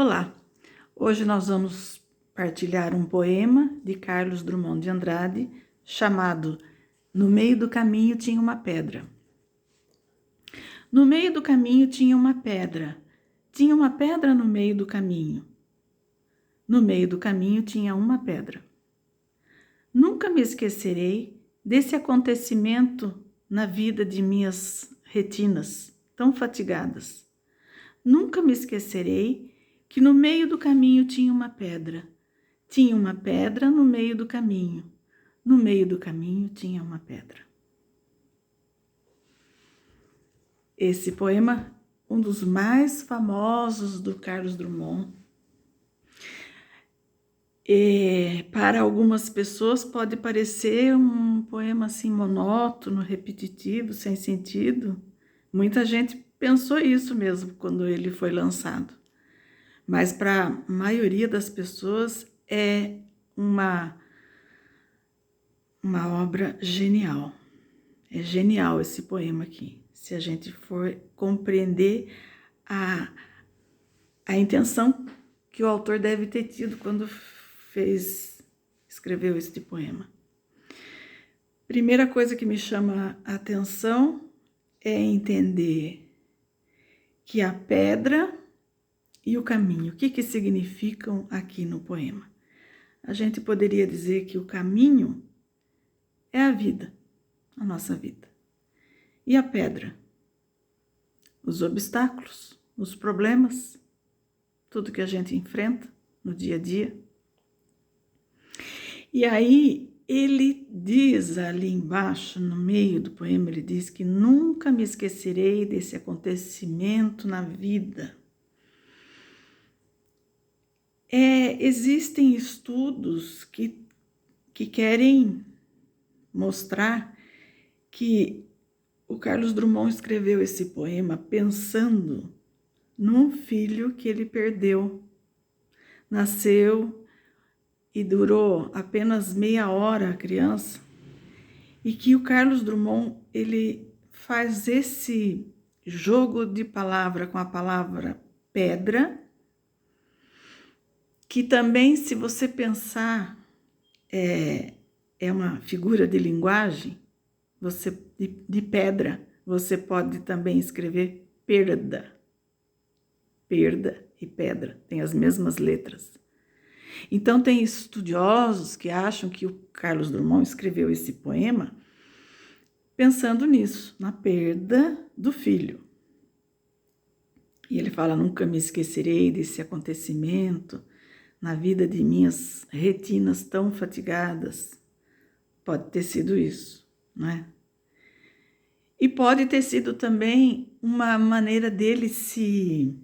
Olá, hoje nós vamos partilhar um poema de Carlos Drummond de Andrade chamado No Meio do Caminho Tinha uma Pedra. No meio do caminho tinha uma pedra no meio do caminho. No meio do caminho tinha uma pedra. Nunca me esquecerei desse acontecimento na vida de minhas retinas tão fatigadas. Nunca me esquecerei que no meio do caminho tinha uma pedra. Tinha uma pedra no meio do caminho. No meio do caminho tinha uma pedra. Esse poema, um dos mais famosos do Carlos Drummond. Para algumas pessoas pode parecer um poema assim monótono, repetitivo, sem sentido. Muita gente pensou isso mesmo quando ele foi lançado. Mas para a maioria das pessoas é uma obra genial. É genial esse poema aqui, se a gente for compreender a intenção que o autor deve ter tido quando escreveu este poema. Primeira coisa que me chama a atenção é entender que a pedra e o caminho, o que significam aqui no poema? A gente poderia dizer que o caminho é a vida, a nossa vida. E a pedra? Os obstáculos, os problemas, tudo que a gente enfrenta no dia a dia. E aí ele diz ali embaixo, no meio do poema, ele diz que nunca me esquecerei desse acontecimento na vida. Existem estudos que querem mostrar que o Carlos Drummond escreveu esse poema pensando num filho que ele perdeu. Nasceu e durou apenas meia hora a criança. E que o Carlos Drummond, ele faz esse jogo de palavra com a palavra pedra, que também, se você pensar, é uma figura de linguagem, de pedra, você pode também escrever perda. Perda e pedra, tem as mesmas letras. Então, tem estudiosos que acham que o Carlos Drummond escreveu esse poema pensando nisso, na perda do filho. E ele fala, nunca me esquecerei desse acontecimento na vida de minhas retinas tão fatigadas. Pode ter sido isso, não é? E pode ter sido também uma maneira dele se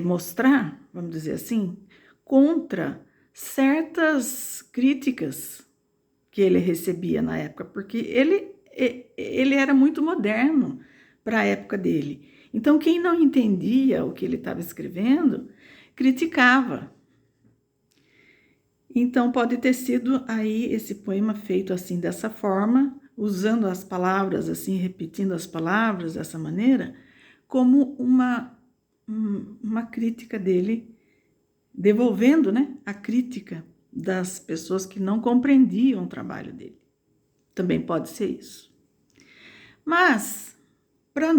mostrar, vamos dizer assim, contra certas críticas que ele recebia na época, porque ele era muito moderno para a época dele. Então, quem não entendia o que ele estava escrevendo, criticava. Então, pode ter sido aí esse poema feito assim, dessa forma, usando as palavras assim, repetindo as palavras dessa maneira, como uma crítica dele, devolvendo, né, a crítica das pessoas que não compreendiam o trabalho dele. Também pode ser isso. Mas, para a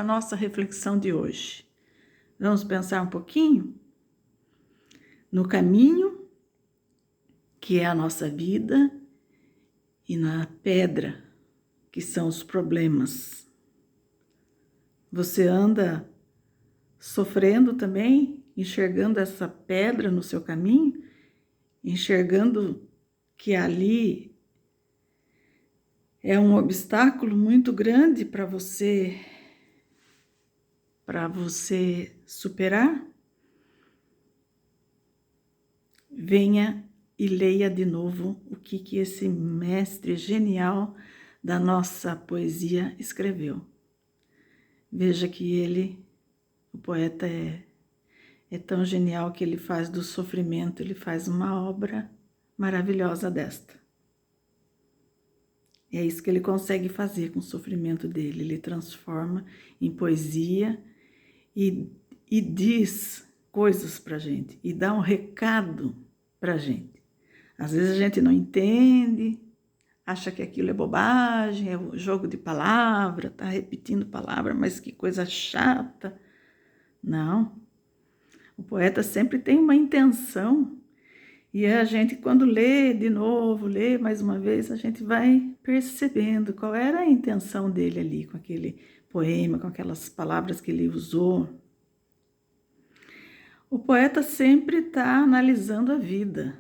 nossa reflexão de hoje, vamos pensar um pouquinho no caminho, que é a nossa vida, e na pedra, que são os problemas. Você anda sofrendo também, enxergando essa pedra no seu caminho, enxergando que ali é um obstáculo muito grande para você superar. Venha e leia de novo o que esse mestre genial da nossa poesia escreveu. Veja que o poeta é tão genial que ele faz do sofrimento, ele faz uma obra maravilhosa desta. E é isso que ele consegue fazer com o sofrimento dele. Ele transforma em poesia e diz coisas pra gente, e dá um recado pra gente. Às vezes a gente não entende, acha que aquilo é bobagem, é um jogo de palavra, tá repetindo palavra, mas que coisa chata. Não. O poeta sempre tem uma intenção. E a gente, quando lê de novo, lê mais uma vez, a gente vai percebendo qual era a intenção dele ali, com aquele poema, com aquelas palavras que ele usou. O poeta sempre está analisando a vida.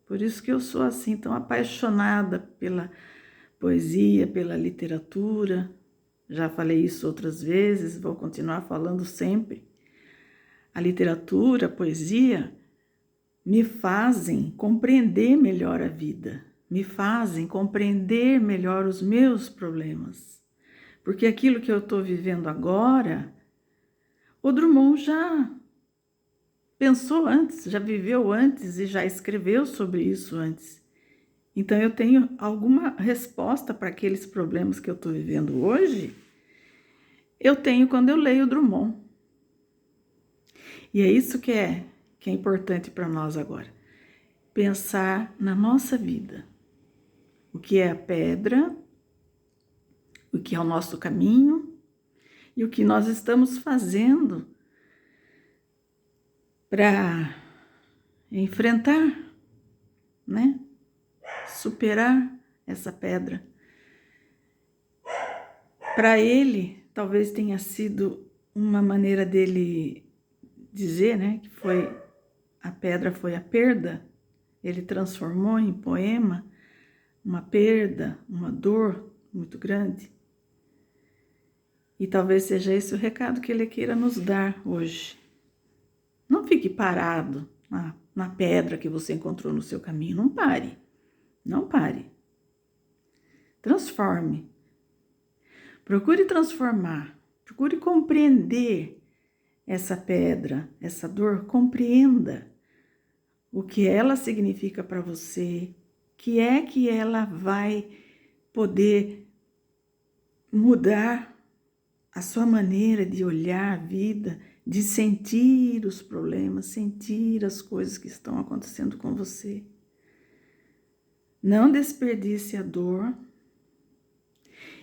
Por isso que eu sou assim, tão apaixonada pela poesia, pela literatura. Já falei isso outras vezes, vou continuar falando sempre. A literatura, a poesia me fazem compreender melhor a vida, me fazem compreender melhor os meus problemas. Porque aquilo que eu estou vivendo agora, o Drummond já pensou antes, já viveu antes e já escreveu sobre isso antes. Então eu tenho alguma resposta para aqueles problemas que eu estou vivendo hoje, eu tenho quando eu leio Drummond. E é isso que é importante para nós agora. Pensar na nossa vida. O que é a pedra, o que é o nosso caminho e o que nós estamos fazendo para enfrentar, né? Superar essa pedra. Para ele, talvez tenha sido uma maneira dele dizer, né, que a pedra foi a perda. Ele transformou em poema uma perda, uma dor muito grande. E talvez seja esse o recado que ele queira nos dar hoje. Não fique parado na pedra que você encontrou no seu caminho. Não pare. Não pare. Transforme. Procure transformar. Procure compreender essa pedra, essa dor. Compreenda o que ela significa para você, que ela vai poder mudar a sua maneira de olhar a vida, de sentir os problemas, sentir as coisas que estão acontecendo com você. Não desperdice a dor.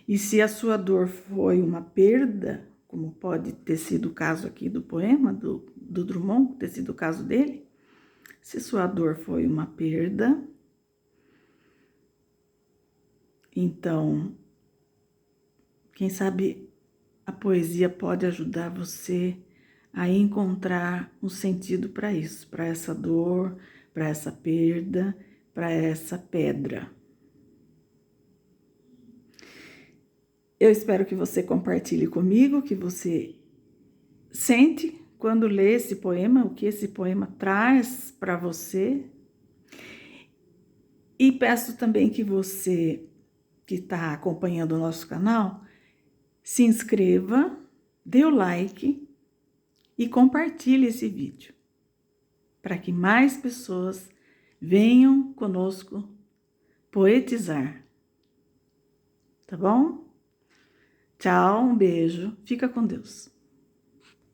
E se a sua dor foi uma perda, como pode ter sido o caso aqui do poema do Drummond, ter sido o caso dele, se sua dor foi uma perda, então, quem sabe a poesia pode ajudar você a encontrar um sentido para isso, para essa dor, para essa perda, para essa pedra. Eu espero que você compartilhe comigo, que você sente quando lê esse poema, o que esse poema traz para você. E peço também que você, que está acompanhando o nosso canal, se inscreva, dê o like e compartilhe esse vídeo, para que mais pessoas venham conosco poetizar. Tá bom? Tchau, um beijo, fica com Deus.